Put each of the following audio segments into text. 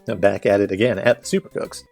Now back at it again at the Supercooks.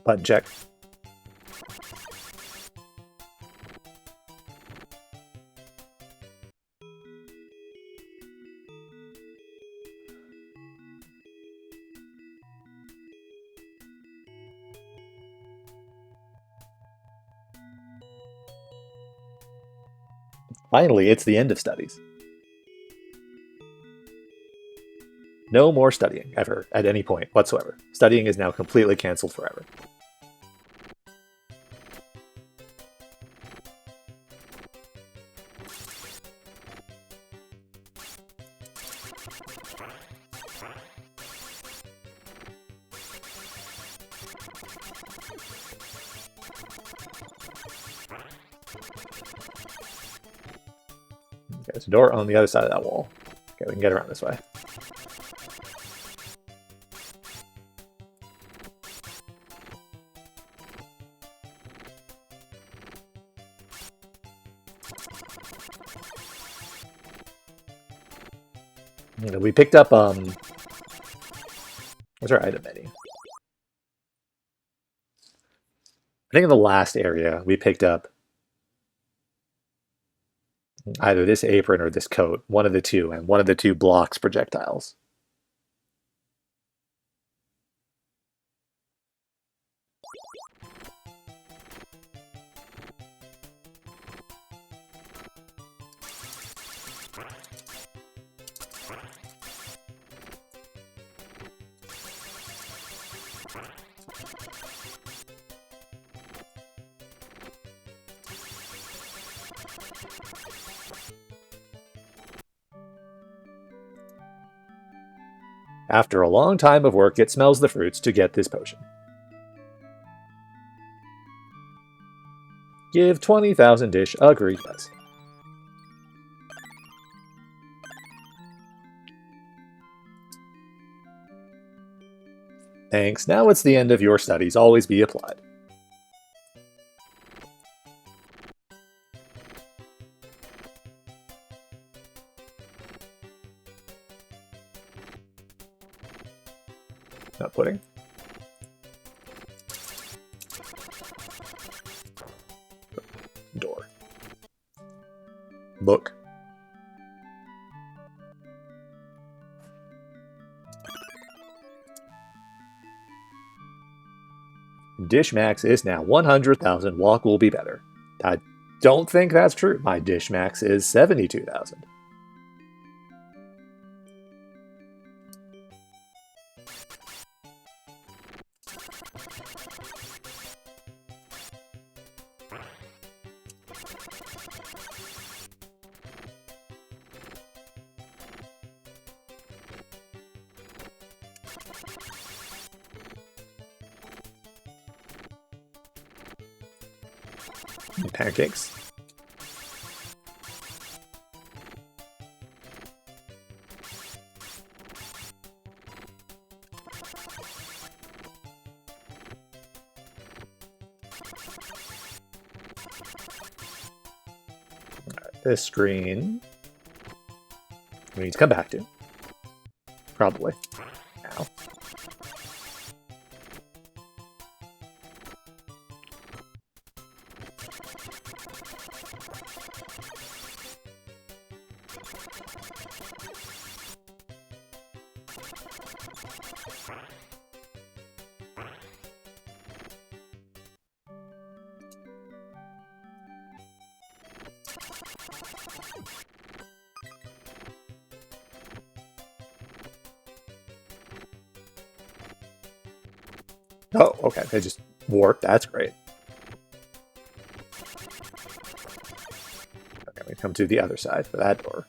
Button check. Finally, it's the end of studies. No more studying, ever, at any point whatsoever. Studying is now completely cancelled forever. Okay, there's a door on the other side of that wall. Okay, we can get around this way. We picked up, what's our item menu? I think in the last area, we picked up either this apron or this coat, one of the two, and one of the two blocks projectiles. After a long time of work, it smells the fruits to get this potion. Give 20,000 dish. Agreed, yes. Thanks. Now it's the end of your studies. Always be applied. Not pudding. Door. Book. Dish max is now 100,000. Walk will be better. I don't think that's true. My dish max is 72,000. Pancakes. This screen we need to come back to. Probably. Ow. Oh, okay. They just warped. That's great. Okay, we come to the other side for that door.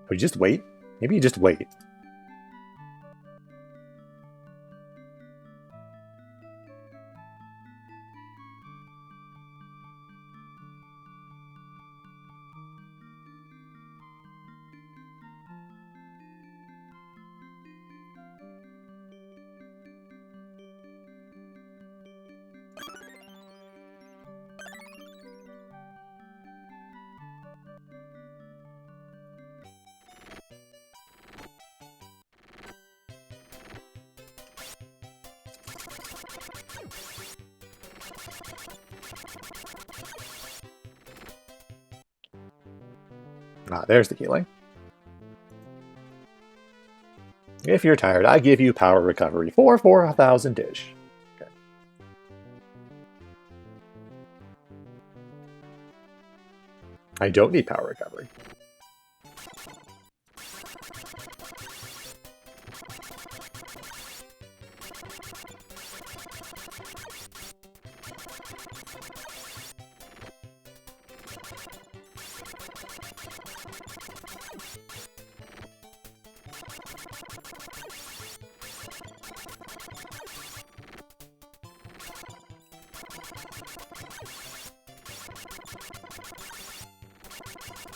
We just wait? Maybe you just wait. Ah, there's the healing. If you're tired, I give you power recovery for 4,000 dish. Okay. I don't need power recovery.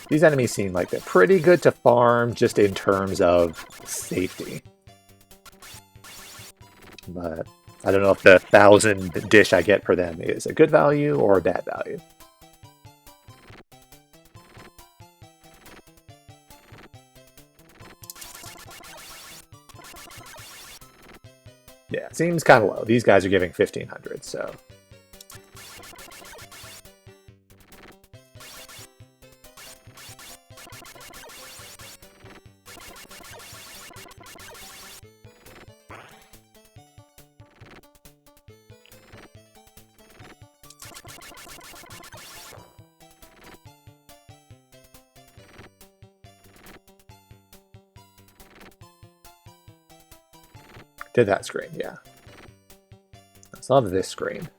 These enemies seem like they're pretty good to farm just in terms of safety. But I don't know if the 1,000 dish I get per them is a good value or a bad value. Yeah, seems kind of low. These guys are giving 1,500, so... Did that screen, yeah. I still have this screen.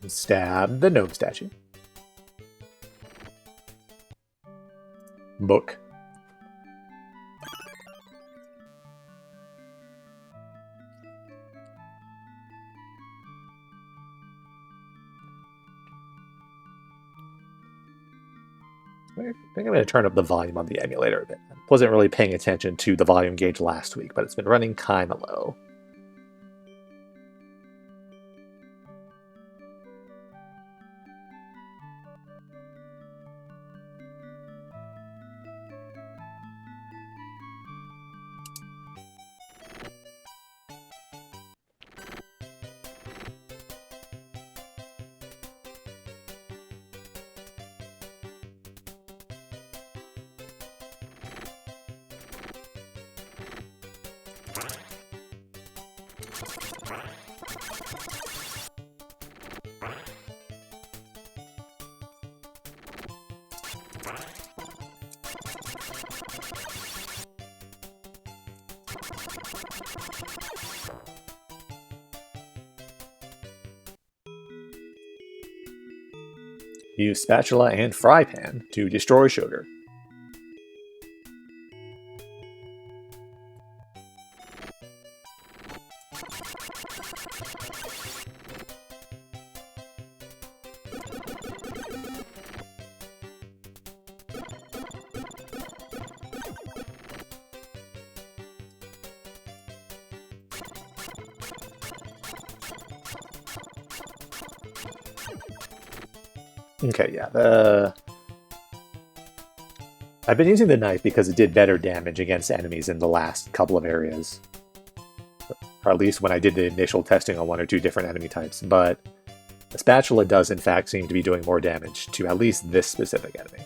Stab the gnome statue. Book. I think I'm going to turn up the volume on the emulator a bit. I wasn't really paying attention to the volume gauge last week, but it's been running kind of low. Use spatula and fry pan to destroy sugar. Okay, yeah, I've been using the knife because it did better damage against enemies in the last couple of areas. Or at least when I did the initial testing on one or two different enemy types, but the spatula does in fact seem to be doing more damage to at least this specific enemy.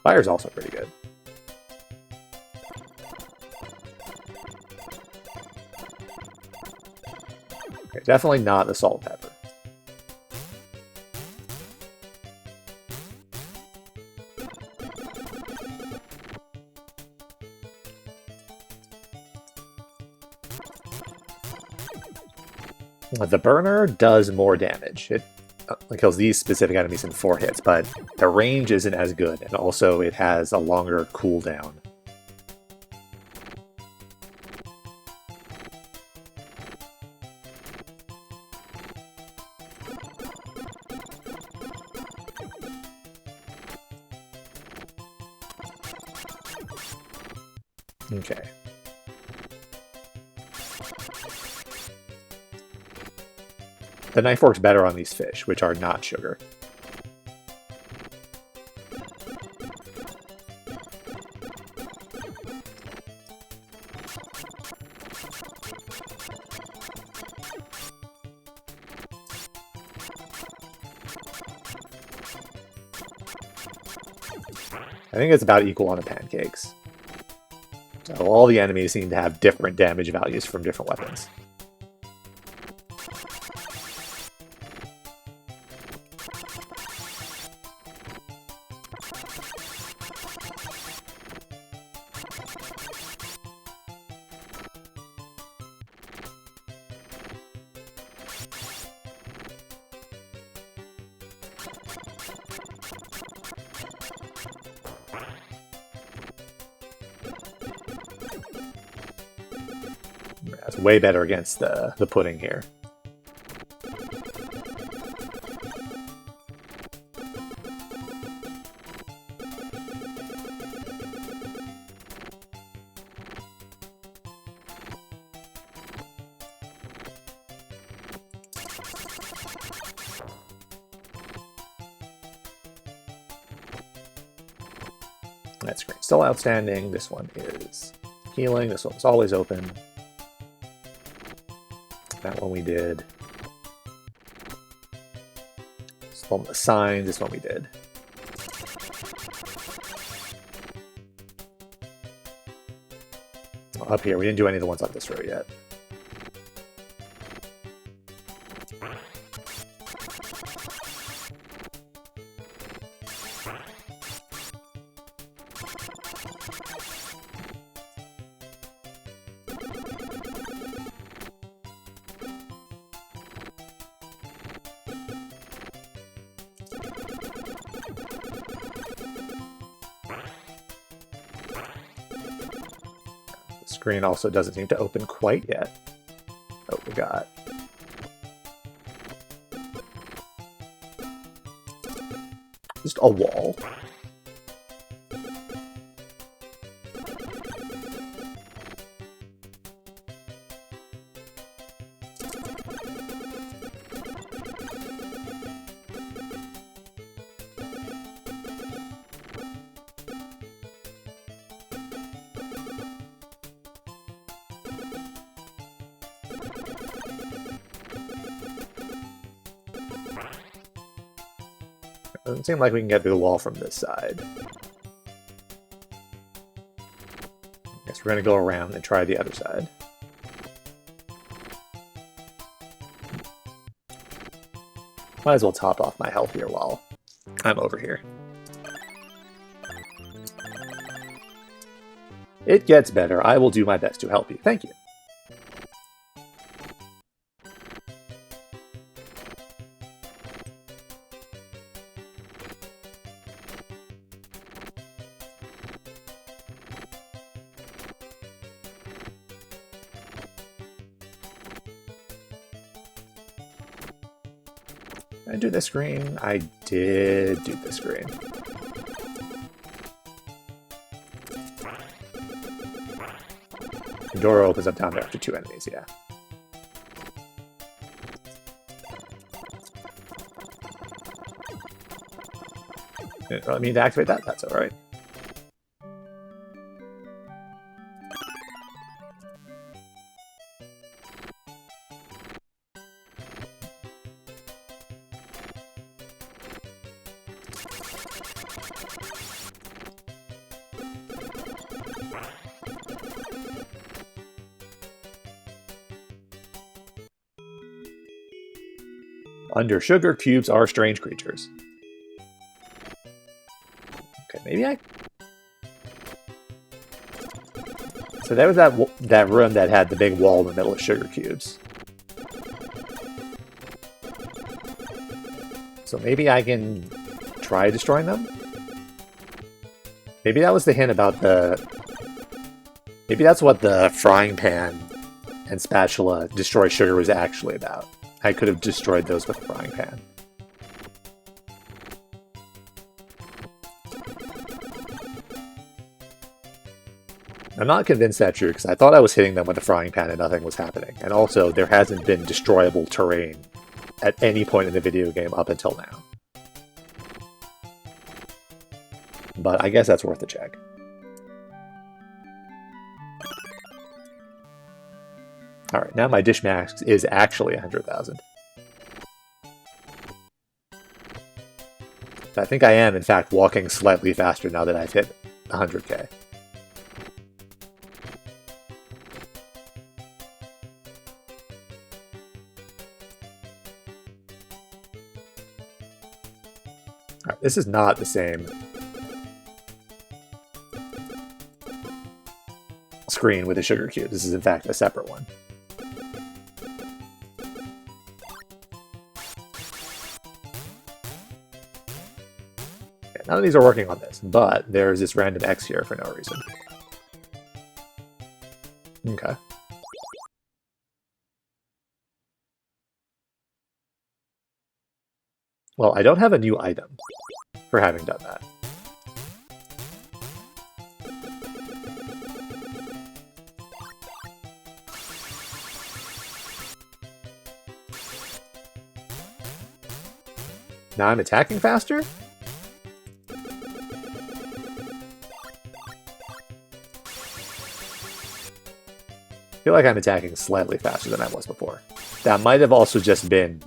Fire's also pretty good. Okay, definitely not the salt and pepper. The burner does more damage. It kills these specific enemies in 4 hits, but the range isn't as good, and also it has a longer cooldown. Okay. The knife works better on these fish, which are not sugar. I think it's about equal on the pancakes. So all the enemies seem to have different damage values from different weapons. That's way better against the pudding here. That's great. Still outstanding. This one is healing. This one's always open. That one we did. This one, the signs. This one we did. Up here, we didn't do any of the ones on this row yet. Screen also doesn't seem to open quite yet. Oh, we got just a wall. Doesn't seem like we can get through the wall from this side. Guess we're going to go around and try the other side. Might as well top off my health here while I'm over here. It gets better. I will do my best to help you. Thank you. Did I do this screen? I did do this screen. The door opens up down there after 2 enemies, yeah. Didn't really mean to activate that, that's alright. Under sugar, cubes are strange creatures. Okay, maybe I... So that was that room that had the big wall in the middle of sugar cubes. So maybe I can try destroying them? Maybe that was the hint about the... Maybe that's what the frying pan and spatula destroy sugar was actually about. I could have destroyed those with a frying pan. I'm not convinced that's true, because I thought I was hitting them with a frying pan and nothing was happening. And also, there hasn't been destroyable terrain at any point in the video game up until now. But I guess that's worth a check. Alright, now my dish max is actually 100,000. I think I am, in fact, walking slightly faster now that I've hit 100k. Alright, this is not the same screen with a sugar cube. This is, in fact, a separate one. None of these are working on this, but there's this random X here for no reason. Okay. Well, I don't have a new item for having done that. Now I'm attacking faster? I feel like I'm attacking slightly faster than I was before. That might have also just been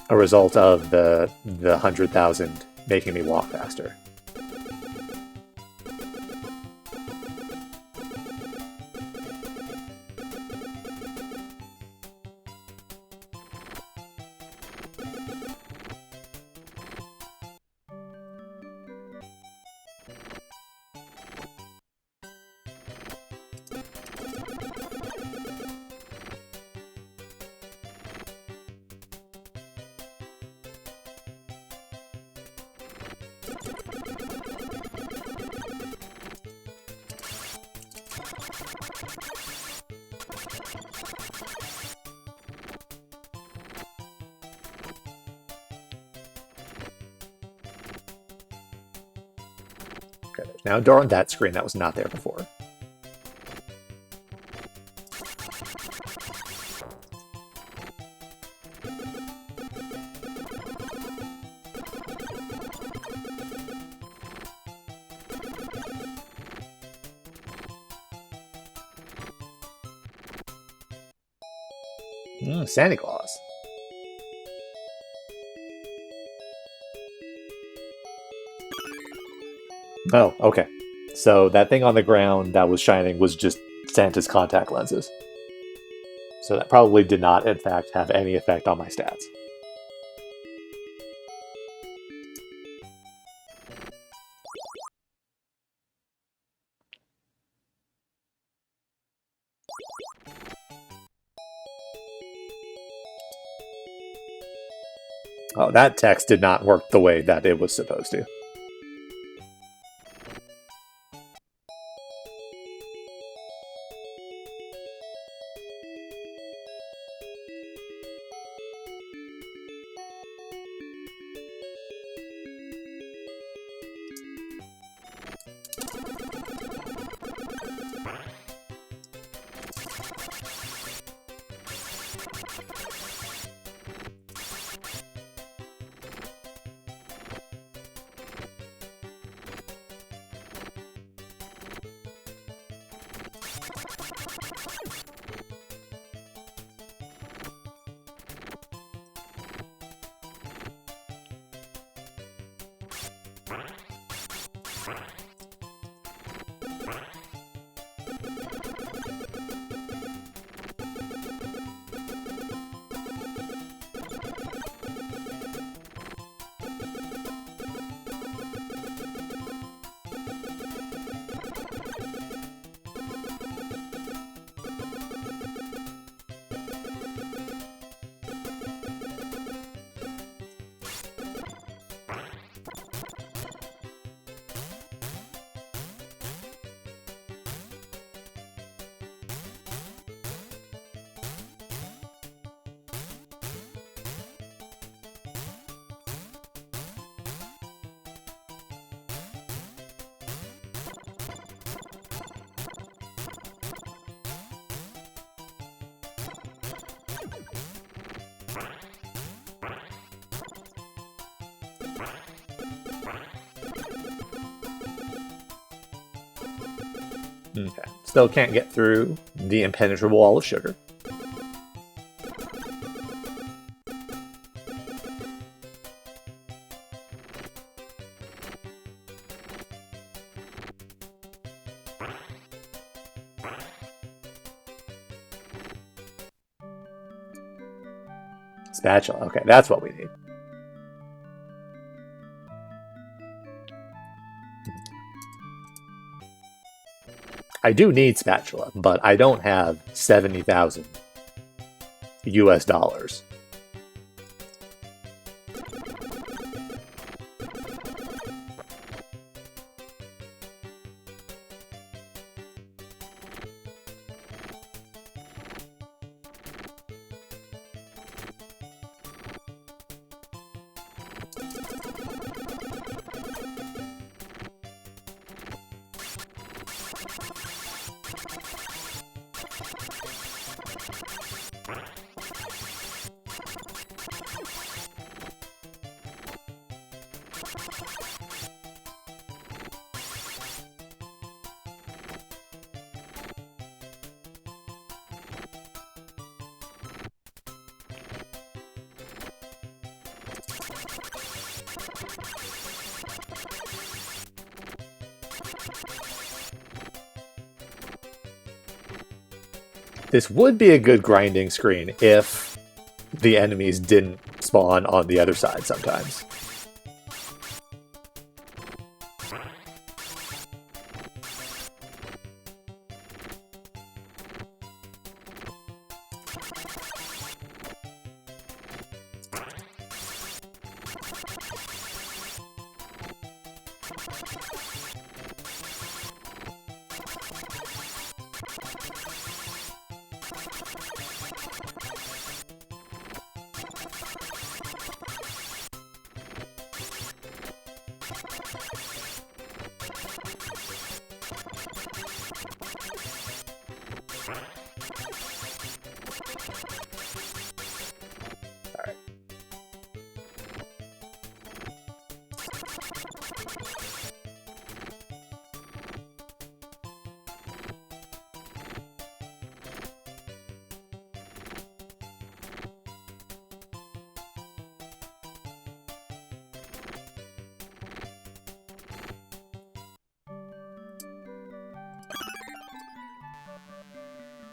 a result of the 100,000 making me walk faster. Okay, there's now a door on that screen that was not there before. Santa Claus. Oh, okay. So that thing on the ground that was shining was just Santa's contact lenses. So that probably did not, in fact, have any effect on my stats. Oh, that text did not work the way that it was supposed to. Okay. Still can't get through the impenetrable wall of sugar. Spatula. Okay, that's what we need. I do need spatula, but I don't have 70,000 US dollars. This would be a good grinding screen if the enemies didn't spawn on the other side sometimes.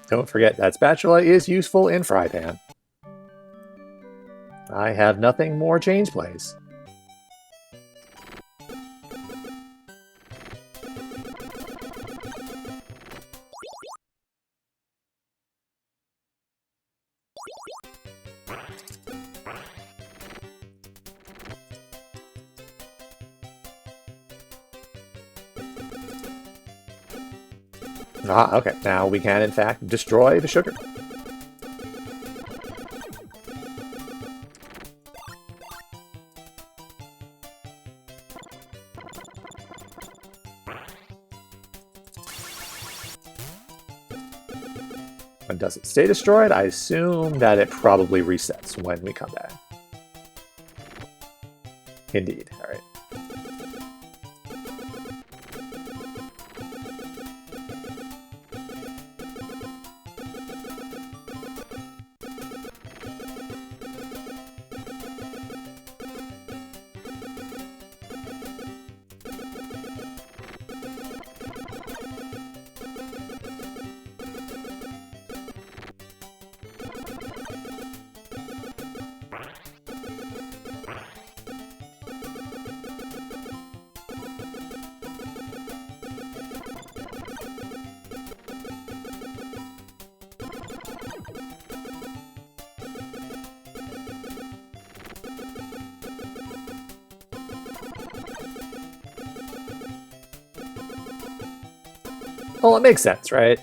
Don't forget that spatula is useful in fry pan. I have nothing more change plays. Ah, okay. Now we can, in fact, destroy the sugar. And does it stay destroyed? I assume that it probably resets when we come back. Indeed. All right. Well, it makes sense, right?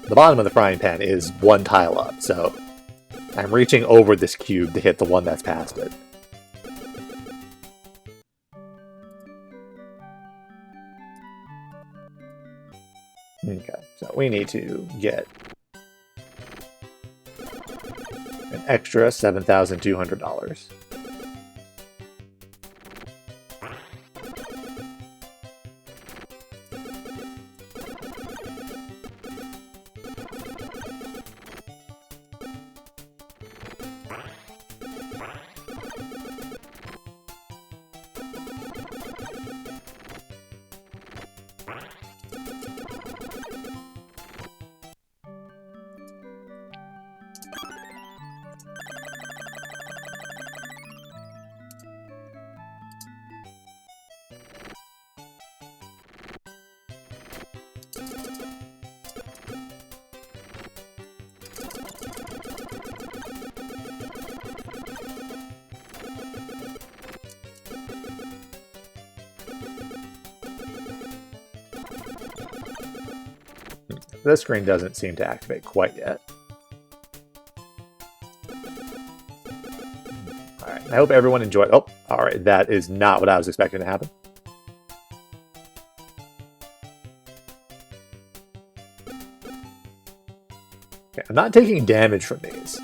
The bottom of the frying pan is one tile up, so I'm reaching over this cube to hit the one that's past it. Okay, so we need to get An extra $7,200. This screen doesn't seem to activate quite yet. Alright, I hope everyone enjoyed. Oh, alright, that is not what I was expecting to happen. Okay, I'm not taking damage from these.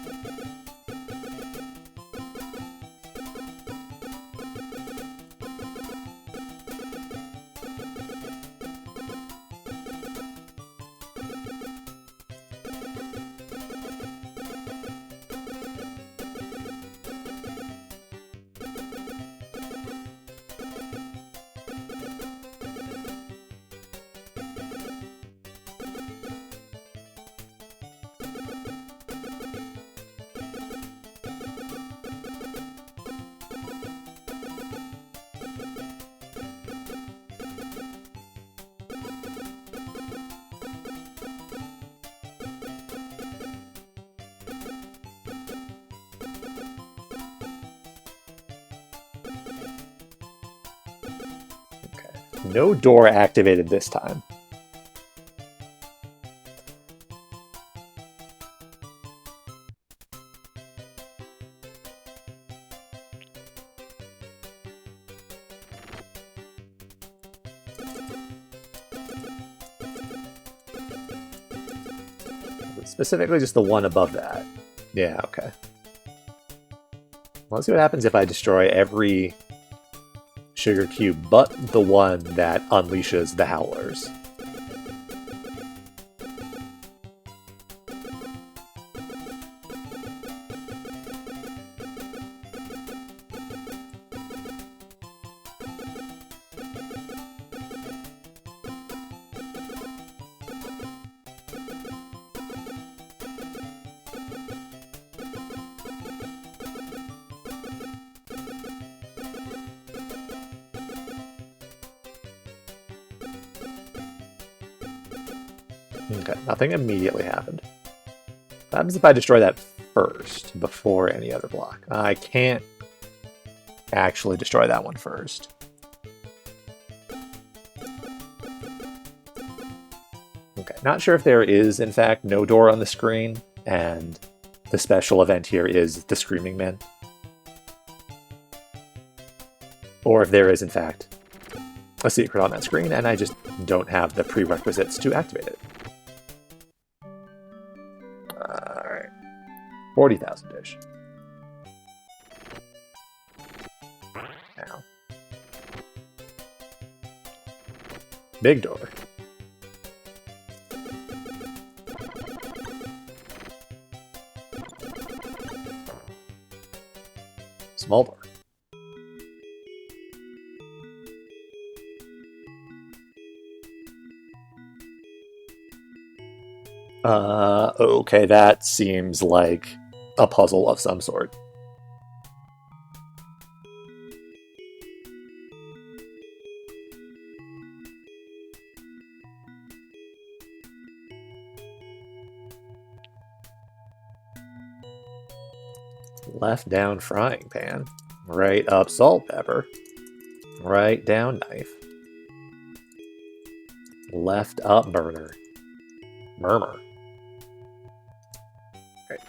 No door activated this time. Specifically just the one above that. Yeah, okay. Well, let's see what happens if I destroy every sugar cube but the one that unleashes the howlers. Okay, nothing immediately happened. What happens if I destroy that first, before any other block? I can't actually destroy that one first. Okay, not sure if there is, in fact, no door on the screen, and the special event here is the Screaming Man. Or if there is, in fact, a secret on that screen, and I just don't have the prerequisites to activate it. 40,000-ish. Now. Big door. Small door. Okay, that seems like a puzzle of some sort. Left down frying pan. Right up salt pepper. Right down knife. Left up burner. Murmur. Right.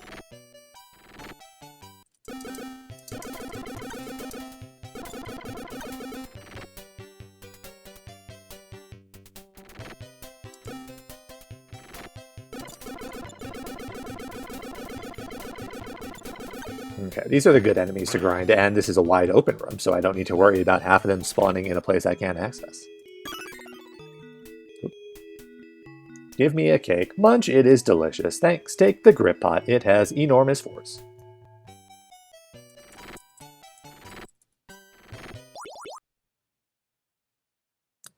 Okay, these are the good enemies to grind, and this is a wide open room, so I don't need to worry about half of them spawning in a place I can't access. Oop. Give me a cake. Munch, it is delicious. Thanks. Take the grip pot. It has enormous force.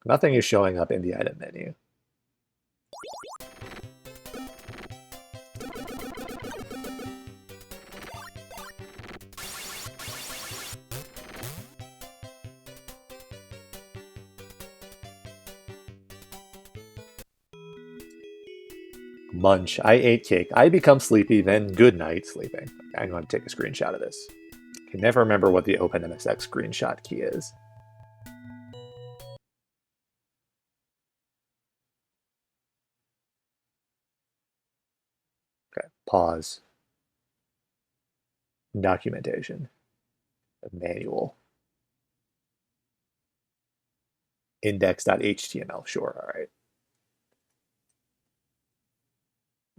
Nothing is showing up in the item menu. Munch, I ate cake. I become sleepy, then good night sleeping. I'm going to take a screenshot of this. I can never remember what the OpenMSX screenshot key is. Okay, pause. Documentation. Manual. Index.html, sure, all right.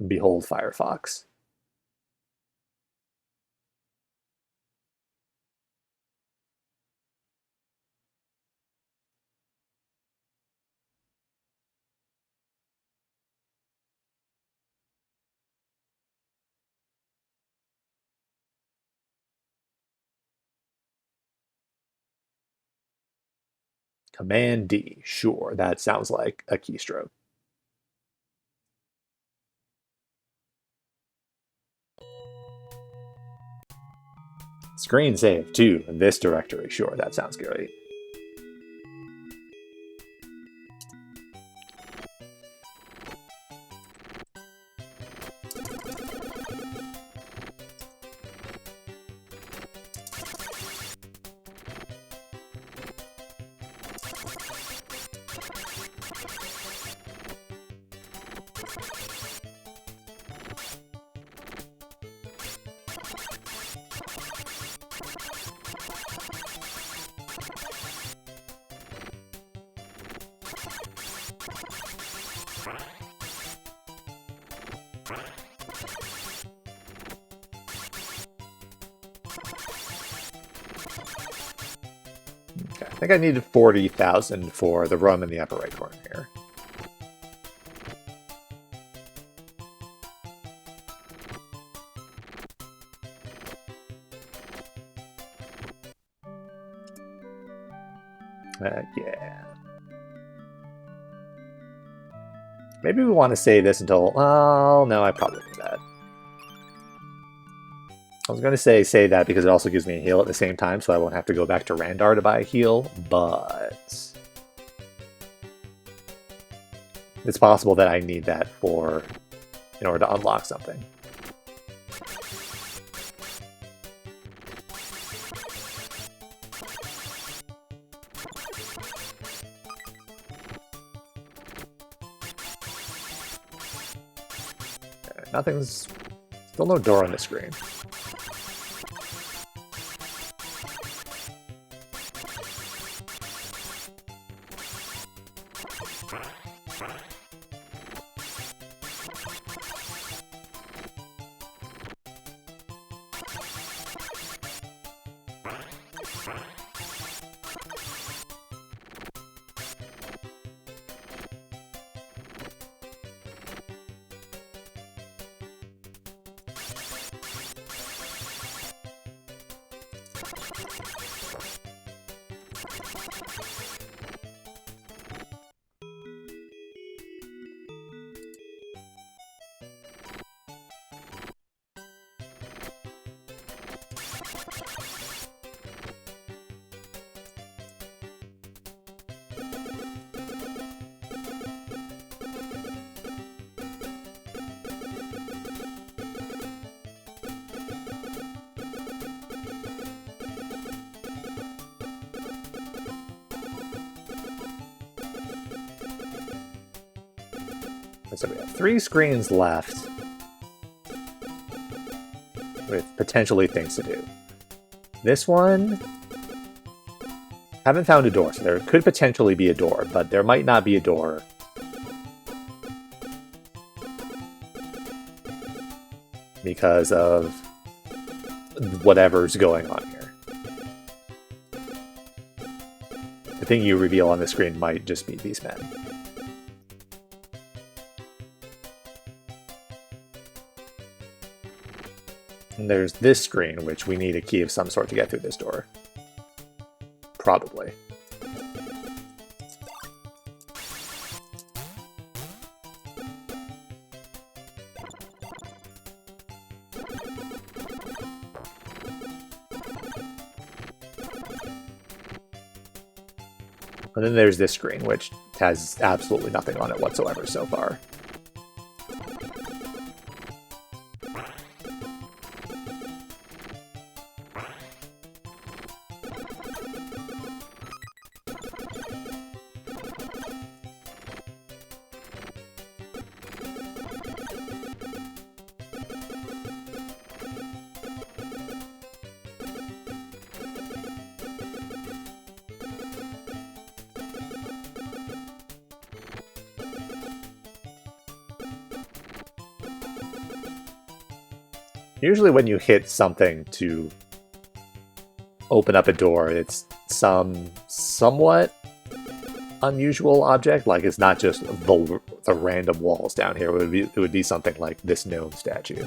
Behold Firefox. Command D, sure, that sounds like a keystroke. Screen save to this directory, sure, that sounds great. Okay, I think I needed 40,000 for the room in the upper right corner here. Yeah. Maybe we want to save this until... Oh, no, I probably do that. I was going to say save that because it also gives me a heal at the same time, so I won't have to go back to Randar to buy a heal, but... It's possible that I need that in order to unlock something. Nothing's... Still no door on the screen. So we have 3 screens left with potentially things to do. This one, haven't found a door, so there could potentially be a door, but there might not be a door. Because of whatever's going on here. The thing you reveal on the screen might just be these men. And there's this screen, which we need a key of some sort to get through this door. Probably. And then there's this screen, which has absolutely nothing on it whatsoever so far. Usually when you hit something to open up a door, it's some somewhat unusual object. Like, it's not just the random walls down here. It would be something like this gnome statue.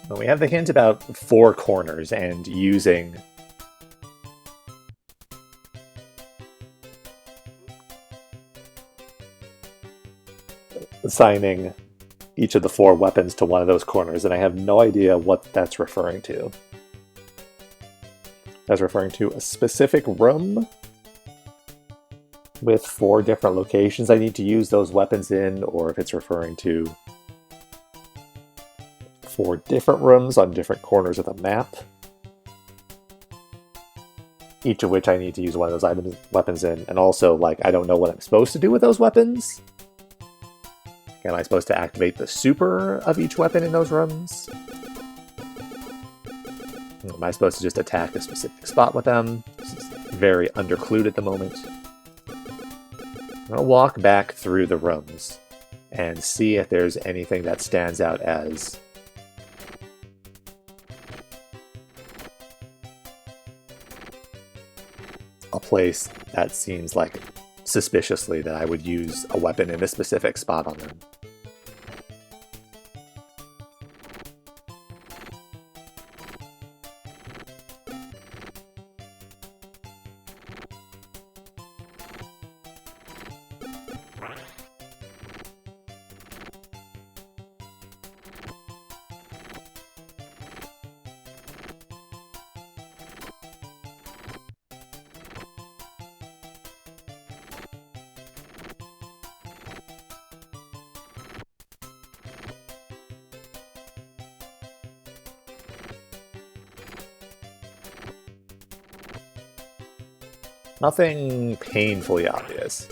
Well, we have the hint about 4 corners and using assigning each of the 4 weapons to one of those corners, and I have no idea what that's referring to. That's referring to a specific room with 4 different locations I need to use those weapons in, or if it's referring to 4 different rooms on different corners of the map, each of which I need to use one of those weapons in, and also, like, I don't know what I'm supposed to do with those weapons. Am I supposed to activate the super of each weapon in those rooms? Am I supposed to just attack a specific spot with them? This is very underclued at the moment. I'm going to walk back through the rooms and see if there's anything that stands out as a place that seems like suspiciously that I would use a weapon in a specific spot on them. Nothing painfully obvious.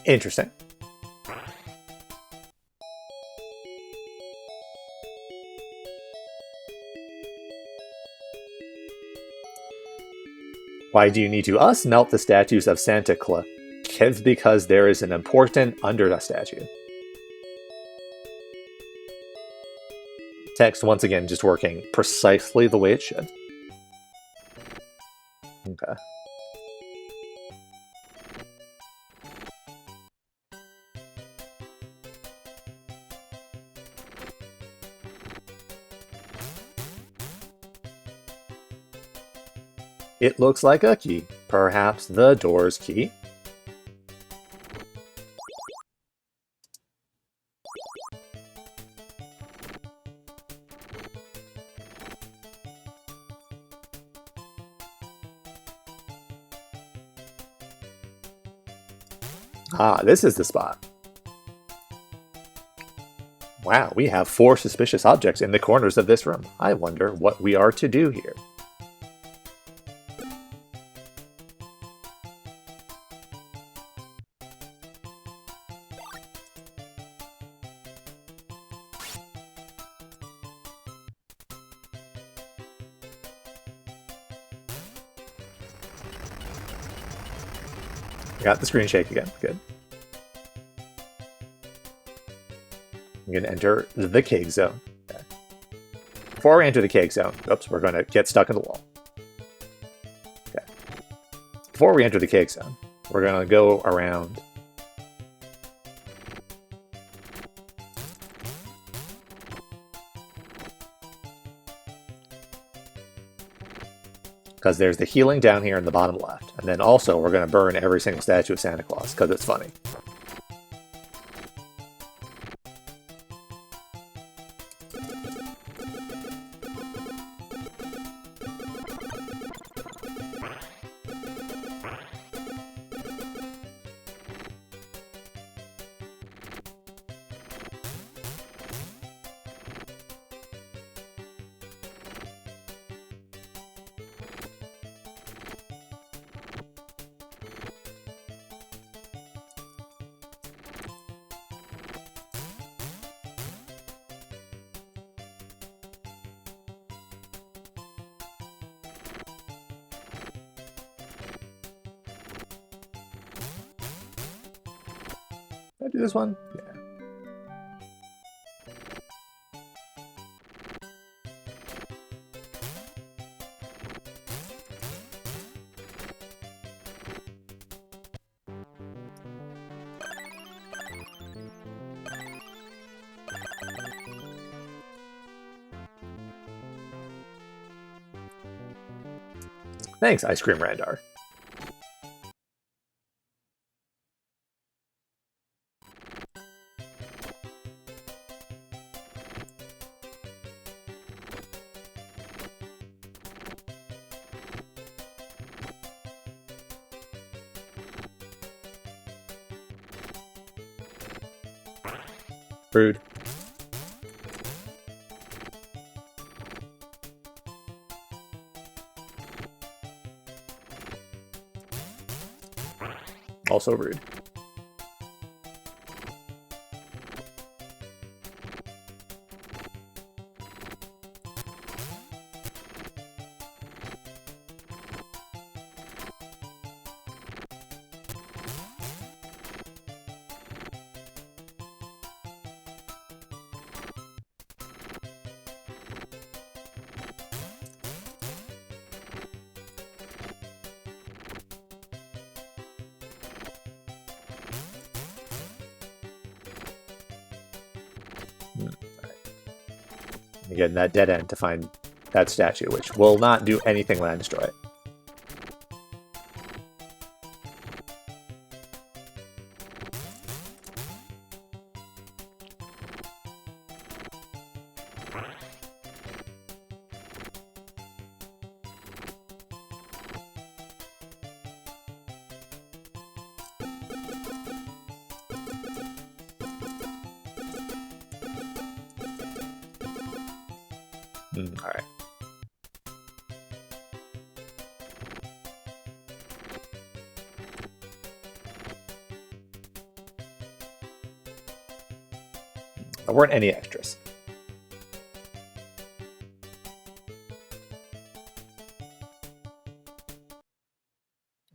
Interesting. Why do you need to melt the statues of Santa Claus? Because there is an important Underdust statue. Text, once again, just working precisely the way it should. Okay. It looks like a key. Perhaps the door's key? Ah, this is the spot. Wow, we have 4 suspicious objects in the corners of this room. I wonder what we are to do here. Got the screen shake again. Good. I'm going to enter the cake zone. Okay. Before we enter the cake zone, oops, we're going to get stuck in the wall. Okay. Before we enter the cake zone, we're going to go around. Because there's the healing down here in the bottom left. And then also, we're going to burn every single statue of Santa Claus, because it's funny. Did I do this one? Yeah. Thanks, Ice Cream Randar. Rude. Also rude. Again, that dead end to find that statue, which will not do anything when I destroy it. All right. There weren't any extras.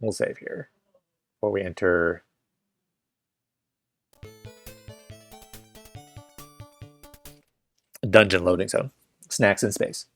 We'll save here before we enter dungeon loading zone. Snacks in space.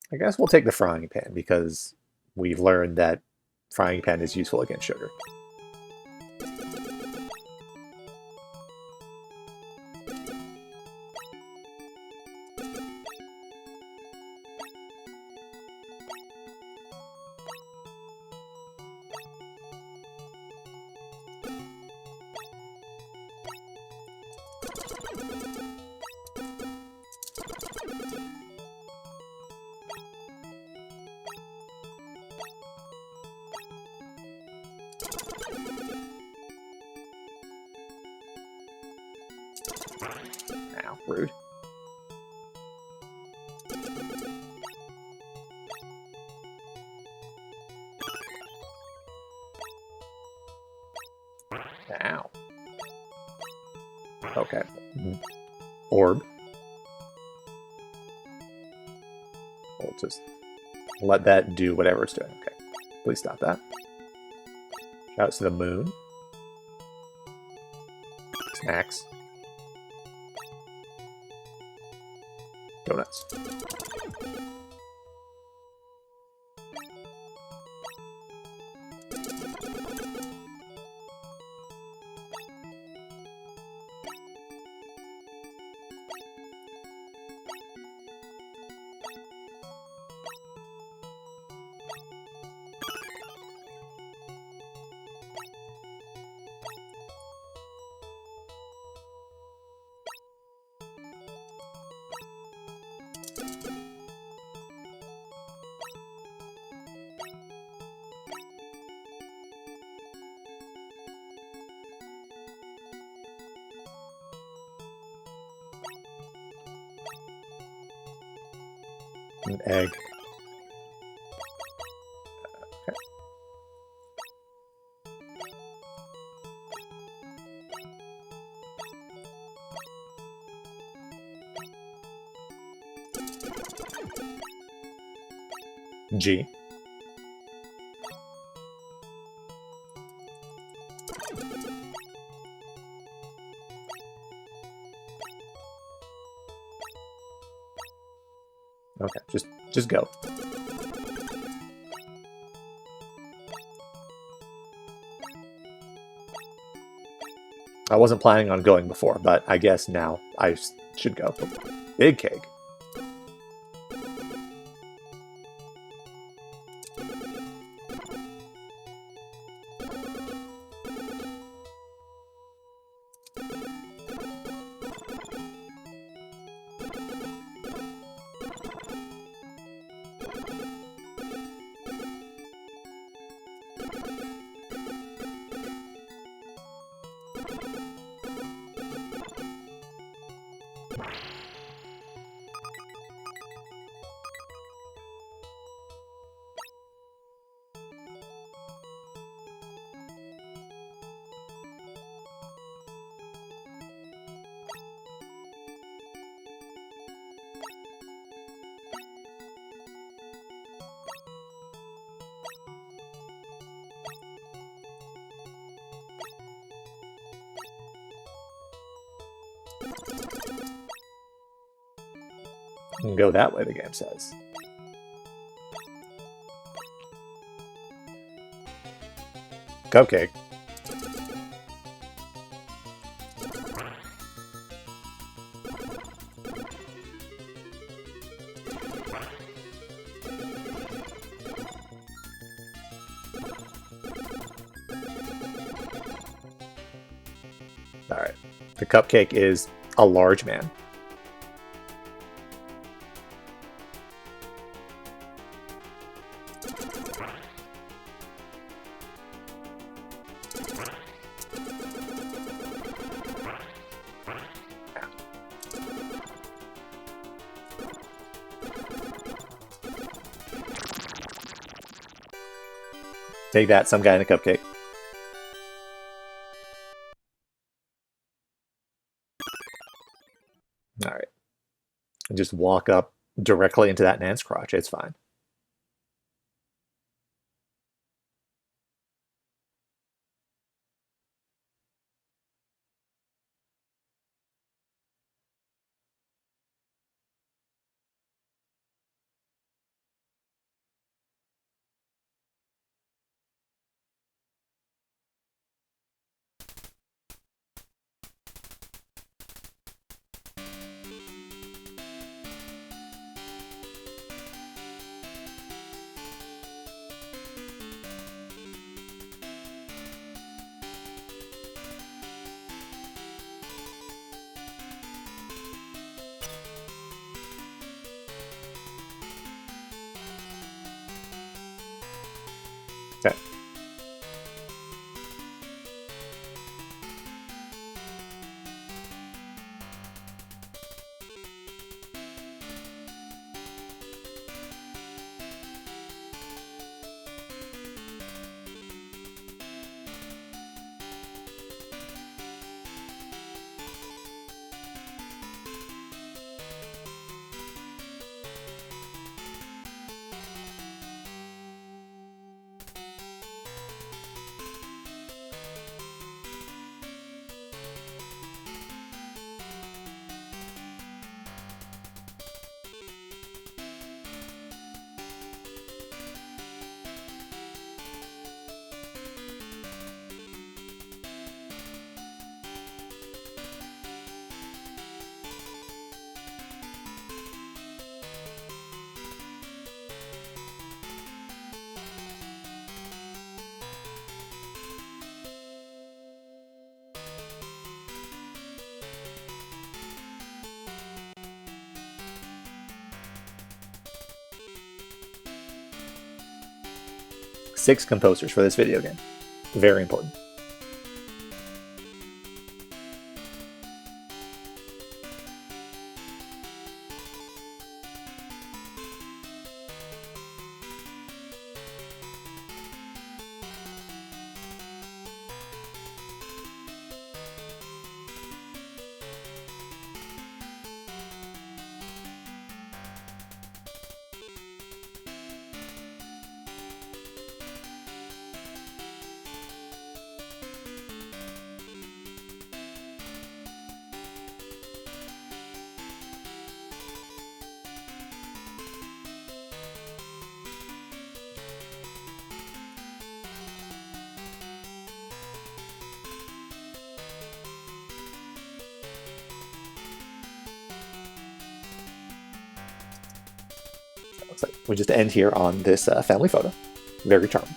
I guess we'll take the frying pan because we've learned that frying pan is useful against sugar. Ow, rude. Ow. Okay. Orb. We'll just let that do whatever it's doing. Okay. Please stop that. Shouts to the moon. Snacks. Donuts. An egg. Okay. G. Okay, just go. I wasn't planning on going before, but I guess now I should go. Big cake. You can go that way, the game says. Cupcake. Alright. The cupcake is a large man. Take that, some guy in a cupcake. Alright. And just walk up directly into that Nan's crotch, it's fine. Okay. Six composers for this video game. Very important. So we just end here on this family photo. Very charming.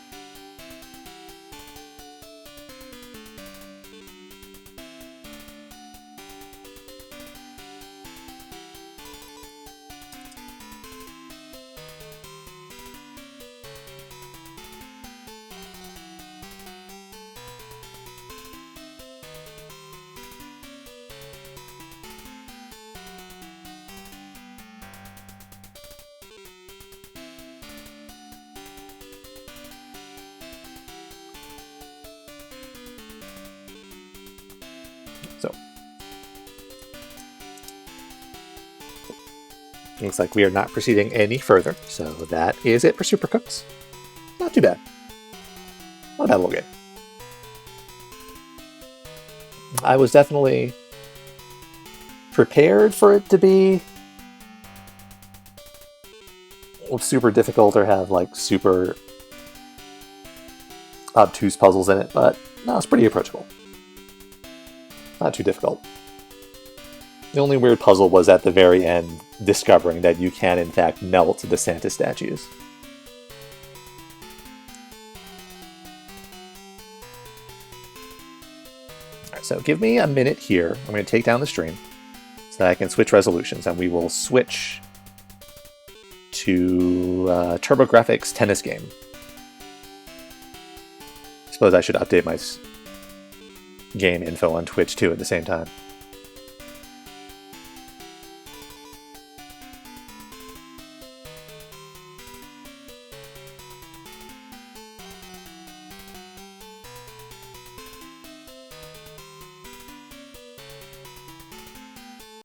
So, looks like we are not proceeding any further. So that is it for Super Cooks. Not too bad. Not a bad little game. I was definitely prepared for it to be super difficult or have like super obtuse puzzles in it, but no, it's pretty approachable. Not too difficult. The only weird puzzle was at the very end, discovering that you can in fact melt the Santa statues. Alright, So give me a minute here. I'm going to take down the stream so that I can switch resolutions, and we will switch to TurboGrafx tennis game. I suppose I should update my game info on Twitch too at the same time.